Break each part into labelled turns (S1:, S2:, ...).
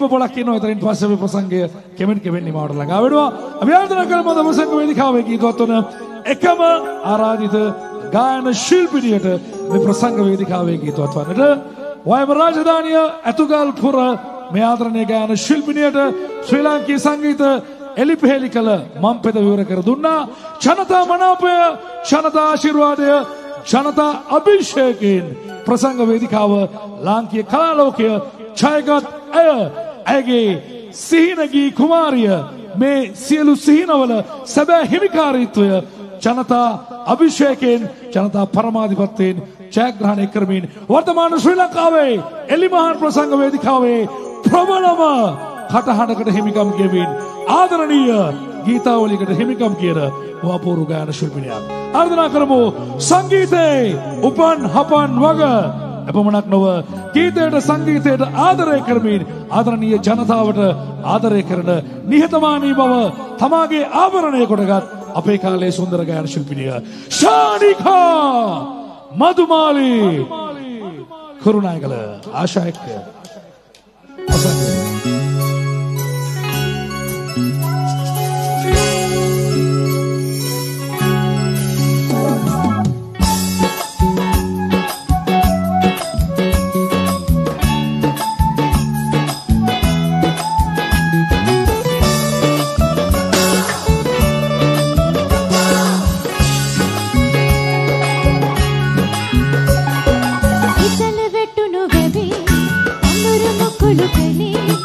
S1: කීප පොලක් ඉන්නවා. එතනින් පස්සේ අපි ප්‍රසංගය කෙමෙන් නිමාවට ළඟා වෙනවා. අපි ආරාධනා කරමු අද ප්‍රසංග වේදිකාවේ ගීතවත් වන එකම ආරාධිත ගායන ශිල්පිනියට මේ ප්‍රසංග වේදිකාවේ ගීතවත් වන්නට වයඹ රාජධානිය ඇතුගල්පුර මේ ආදරණීය ගායන ශිල්පිනියට ශ්‍රී ලාංකීය සංගීත එලිපෙහෙලි කළ මම් පෙත විවර කර දුන්නා. ජනතා මනාපය, ජනතා ආශිර්වාදය, ජනතා අභිෂේකයෙන් ප්‍රසංග වේදිකාව ලාංකීය කලා ලෝකය ජයගත් ඇයගේ සිහිනගී කුමාරිය මේ සියලු සිහිනවල සැබෑ හිමිකාරීත්වය ජනතා අභිෂේකයෙන්, ජනතා පරමාධිපත්‍යයෙන් ජයග්‍රහණය කරමින් වර්තමාන ශ්‍රී ලංකාවේ එලිමහන් ප්‍රසංග වේදිකාවේ ප්‍රබලම කටහඬකට හිමිකම් කියමින් ආදරණීය ගීතාවලියකට හිමිකම් කියන වපුරු ගායන ශිල්පිනියක් ආරාධනා කරමු. සංගීතේ උපන් හපන් වග එපමණක් නොව ගීතයට සංගීතයට ආදරය කරමින් ආදරණීය ජනතාවට ආදරය කරන නිහතමානී බව තමාගේ ආභරණය කොටගත් අපේ කාලයේ සුන්දර ගායන ශිල්පිනිය ශානිකා මදුමාලි කරුණායකල ආශා එක්ක
S2: ඉතල වෙටුණු වැවි අඳුරු මුකුළු කලේ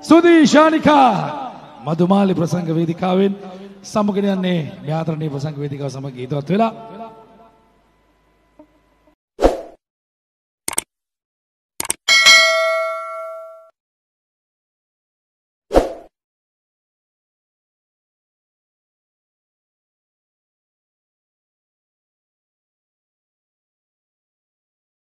S1: සුදී ශානිකා මදුමාලි ප්‍රසංග වේදිකාවෙන් සමගින් යන්නේ මේ ආදරණීය ප්‍රසංග වේදිකාව සමග ගීතවත් වෙලා